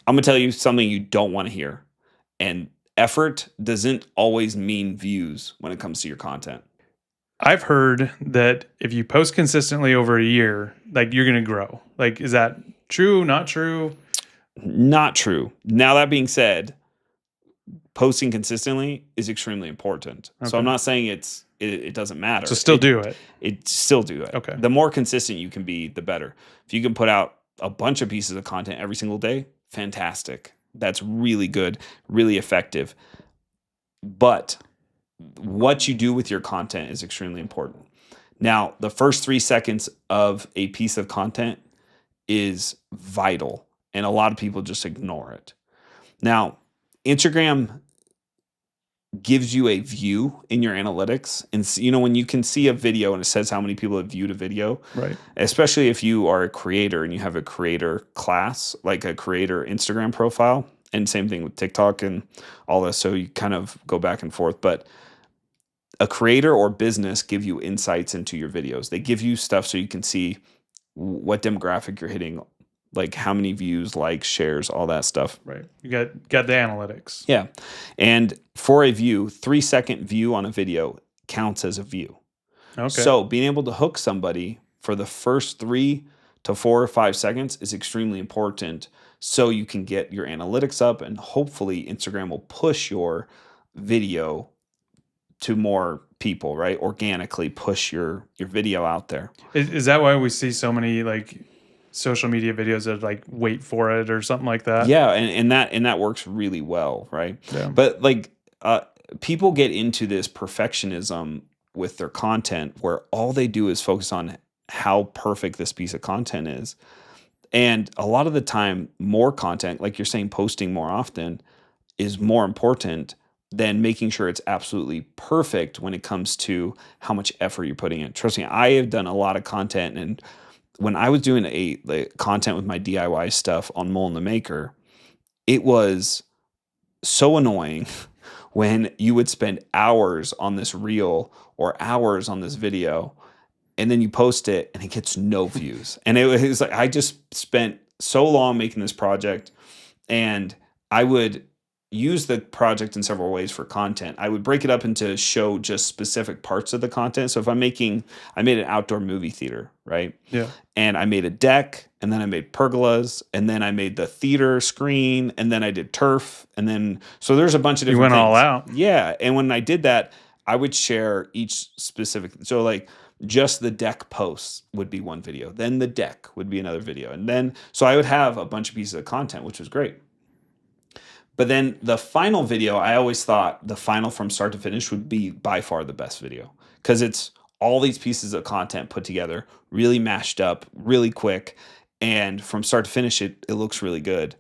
I'm going to tell you something you don't want to hear. And effort doesn't always mean views when it comes to your content. I've heard that if you post consistently over a year, like you're going to grow. Like, is that true? Not true? Not true. Now, that being said, posting consistently is extremely important. So Okay. I'm not saying it doesn't matter. So still do it. Still do it. Okay. The more consistent you can be, the better. If you can put out a bunch of pieces of content every single day, fantastic. That's really good, really effective. But what you do with your content is extremely important. Now, the first 3 seconds of a piece of content is vital, and a lot of people just ignore it. Now, Instagram gives you a view in your analytics, and when you can see a video and it says how many people have viewed a video, right? Especially if you are a creator and you have a creator class, like a creator Instagram profile, and same thing with TikTok and all this. So you kind of go back and forth, but a creator or business give you insights into your videos. They give you stuff so you can see what demographic you're hitting, like how many views, likes, shares, all that stuff. Right. You got the analytics. Yeah. And for a view, 3-second view on a video counts as a view. Okay. So being able to hook somebody for the first 3 to 4 or 5 seconds is extremely important, so you can get your analytics up, and hopefully Instagram will push your video to more people, right? Organically push your video out there. Is that why we see so many like social media videos that like wait for it or something like that? Yeah, and that works really well, right? Yeah. But like people get into this perfectionism with their content where all they do is focus on how perfect this piece of content is. And a lot of the time, more content, like you're saying, posting more often is more important than making sure it's absolutely perfect when it comes to how much effort you're putting in. Trust me, I have done a lot of content, and when I was doing the content with my DIY stuff on Mole in the Maker, it was so annoying when you would spend hours on this reel or hours on this video, and then you post it and it gets no views. And it was like, I just spent so long making this project, and I would use the project in several ways for content. I would break it up into show just specific parts of the content. So if I made an outdoor movie theater, right? Yeah. And I made a deck, and then I made pergolas, and then I made the theater screen, and then I did turf, and then so there's a bunch of different things. You went all out. Yeah, and when I did that, I would share each specific. So like just the deck posts would be one video, then the deck would be another video, and then so I would have a bunch of pieces of content, which was great. But then the final video, I always thought the final from start to finish would be by far the best video, because it's all these pieces of content put together, really mashed up, really quick, and from start to finish, it looks really good.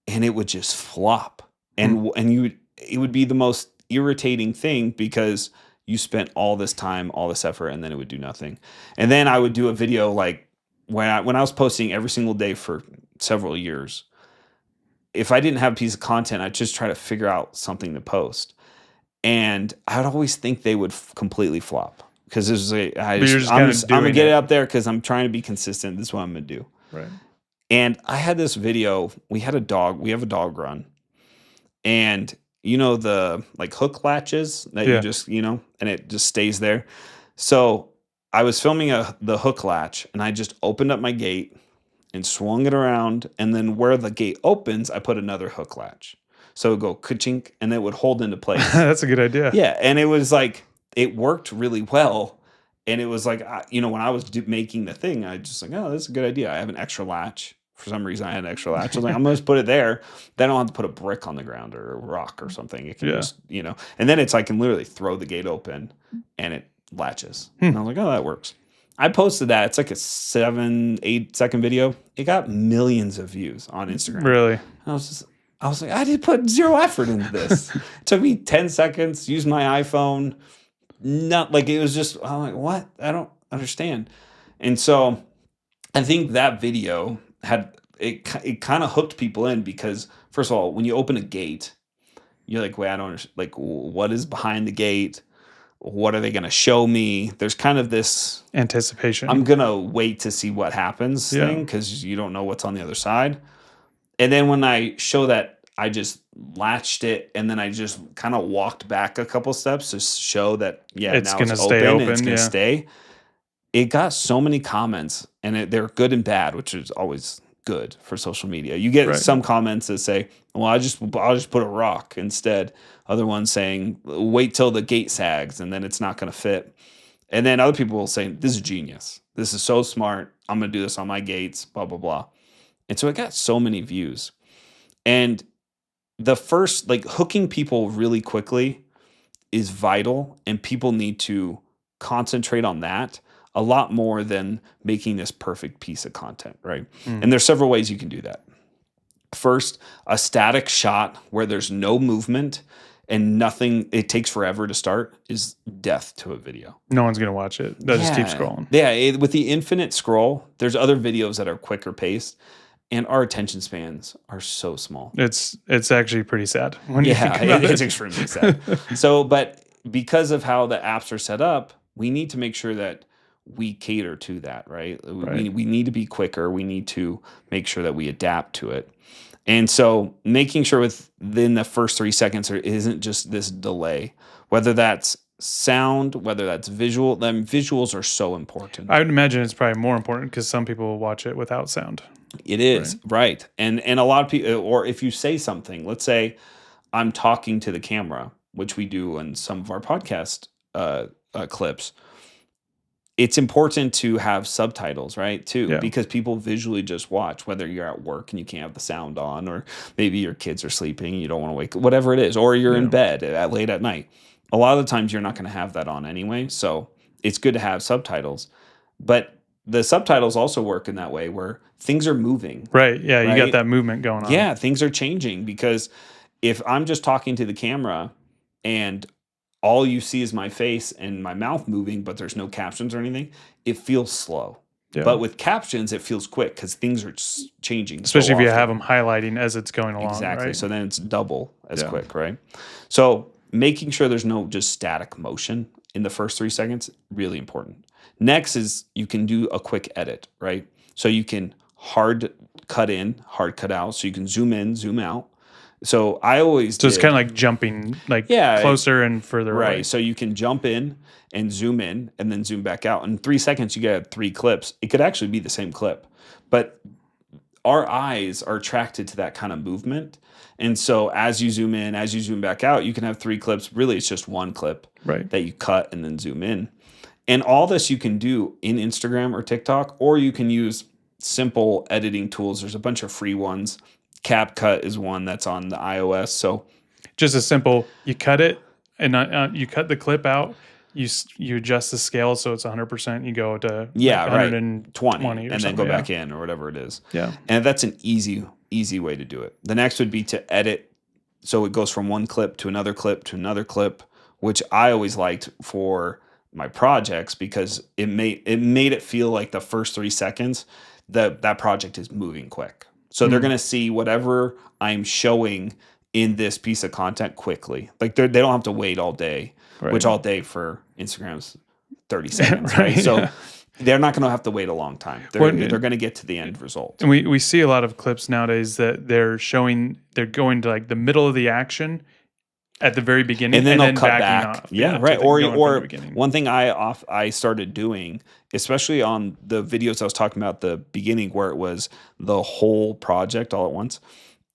And it would just flop, and it would be the most irritating thing, because you spent all this time, all this effort, and then it would do nothing. And then I would do a video like when I was posting every single day for several years. If I didn't have a piece of content, I'd just try to figure out something to post. And I'd always think they would completely flop, because I'm going to get it up there because I'm trying to be consistent. This is what I'm going to do. Right. And I had this video. We have a dog run. And the like hook latches that you just, and it just stays there. So I was filming the hook latch, and I just opened up my gate and swung it around, and then where the gate opens, I put another hook latch. So it would go ka-chink, and it would hold into place. That's a good idea. Yeah, and it was like, it worked really well. And it was like, when I was making the thing, I just like, oh, that's a good idea. I have an extra latch. For some reason, I had an extra latch. I was like, I'm going to put it there. Then I don't have to put a brick on the ground or a rock or something. It can just, and then I can literally throw the gate open and it latches. And I was like, oh, that works. I posted that. It's like a 7-8 second video. It got millions of views on Instagram. Really? I was like, I did put zero effort into this. It took me 10 seconds, used my iPhone. Not like it was just, I'm like, what? I don't understand. And so I think that video it kind of hooked people in, because first of all, when you open a gate, you're like, wait, I don't understand. Like, what is behind the gate? What are they going to show me? There's kind of this anticipation. I'm going to wait to see what happens thing, because you don't know what's on the other side. And then when I show that I just latched it and then I just kind of walked back a couple steps to show that, yeah, It's now it's gonna stay open and it's open. going to Yeah. stay. It got so many comments, and they're good and bad, which is always good for social media. You get Right. some comments that say, "Well, I'll just put a rock instead." Other ones saying, "Wait till the gate sags, and then it's not going to fit." And then other people will say, "This is genius. This is so smart. I'm going to do this on my gates." Blah blah blah. And so it got so many views. And the first, like, hooking people really quickly is vital, and people need to concentrate on that a lot more than making this perfect piece of content, right? And there's several ways you can do that. First, a static shot where there's no movement and nothing, it takes forever to start, is death to a video. No one's gonna watch it. They'll just keep scrolling. Yeah, with the infinite scroll, there's other videos that are quicker paced, and our attention spans are so small. It's actually pretty sad when you think Yeah, about it's it. extremely sad. So, but because of how the apps are set up, we need to make sure that we cater to that, right? Right. We need to be quicker. We need to make sure that we adapt to it. And so making sure within the first 3 seconds there isn't just this delay, whether that's sound, whether that's visual, then visuals are so important. I would imagine it's probably more important because some people will watch it without sound. It is, right. And a lot of people, or if you say something, let's say I'm talking to the camera, which we do in some of our podcast clips, it's important to have subtitles, right? Too, Yeah. because people visually just watch, whether you're at work and you can't have the sound on, or maybe your kids are sleeping and you don't want to wake, whatever it is, or you're in bed late at night. A lot of the times you're not going to have that on anyway. So it's good to have subtitles. But the subtitles also work in that way where things are moving. Right. Yeah. You Right? got that movement going on. Yeah, things are changing, because if I'm just talking to the camera and all you see is my face and my mouth moving, but there's no captions or anything, it feels slow. Yeah. But with captions, it feels quick because things are changing. Especially so if you often. have them highlighting as it's going along. Exactly. Right? So then it's double as Yeah. quick, right? So making sure there's no just static motion in the first 3 seconds, really important. Next is you can do a quick edit, right? So you can hard cut in, hard cut out. So you can zoom in, zoom out. So I always So it's kind of like jumping like closer and further right. away. So you can jump in and then zoom back out. In 3 seconds, you get 3 clips. It could actually be the same clip, but our eyes are attracted to that kind of movement. And so as you zoom in, as you zoom back out, you can have 3 clips. Really, it's just one clip Right. that you cut and then zoom in. And all this you can do in Instagram or TikTok, or you can use simple editing tools. There's a bunch of free ones. CapCut is one that's on the iOS. So Just a simple, you cut it and you cut the clip out. You adjust the scale so it's 100%. You go to yeah, right, 120 and then go back in or whatever it is. Yeah. And that's an easy way to do it. The next would be to edit, so it goes from one clip to another clip to another clip, which I always liked for my projects because it made it feel like the first 3 seconds that project is moving quick. So they're going to see whatever I'm showing in this piece of content quickly. Like they don't have to wait all day, Right. which all day for Instagram's 30 seconds, Right, right? So yeah. they're not going to have to wait a long time. They're going to get to the end result. And we see a lot of clips nowadays that they're going to like the middle of the action at the very beginning, And then they'll cut backing back. off. Yeah, to right. going from Or the beginning. one thing I started doing, especially on the videos I was talking about at the beginning, where it was the whole project all at once,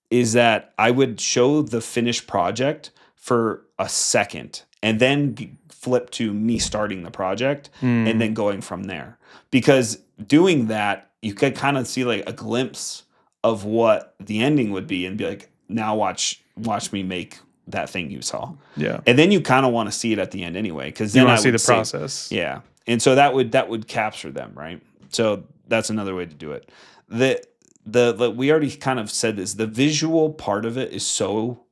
is that I would show the finished project for a second and then flip to me starting the project and then going from there. Because doing that, you could kind of see like a glimpse of what the ending would be and be like, now watch me make that thing you saw. Yeah. And then you kind of want to see it at the end anyway, because You then want I to see would the process. Yeah. And so that would capture them, right? So that's another way to do it. The we already kind of said this, the visual part of it is so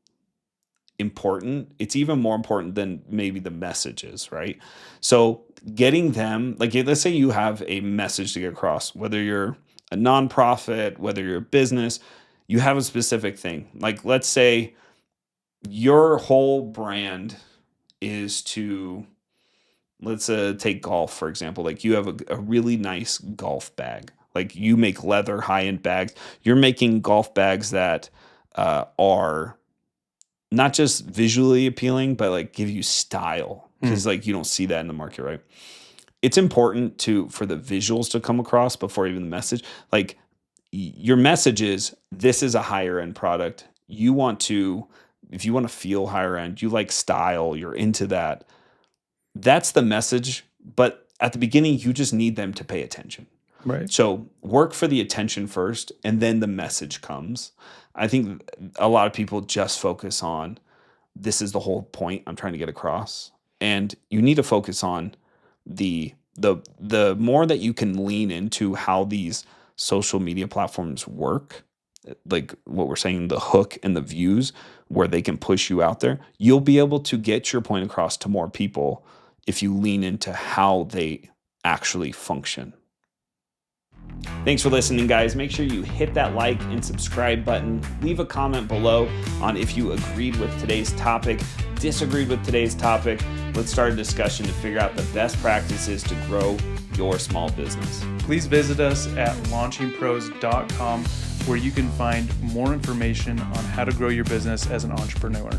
important. It's even more important than maybe the messages, right? So getting them, like let's say you have a message to get across, whether you're a nonprofit, whether you're a business, you have a specific thing. Like let's say your whole brand is to, let's take golf, for example. Like you have a really nice golf bag, Like you make leather high-end bags. You're making golf bags that are not just visually appealing, but like give you style, because like you don't see that in the market, right? It's important for the visuals to come across before even the message. Like your message is, this is a higher end product. If you want to feel higher end, you like style, you're into that. That's the message. But at the beginning, you just need them to pay attention. Right. So work for the attention first, and then the message comes. I think a lot of people just focus on, this is the whole point I'm trying to get across. And you need to focus on the more that you can lean into how these social media platforms work, like what we're saying, the hook and the views, where they can push you out there, you'll be able to get your point across to more people if you lean into how they actually function. Thanks for listening, guys. Make sure you hit that like and subscribe button. Leave a comment below on if you agreed with today's topic, disagreed with today's topic. Let's start a discussion to figure out the best practices to grow your small business. Please visit us at launchingpros.com, where you can find more information on how to grow your business as an entrepreneur.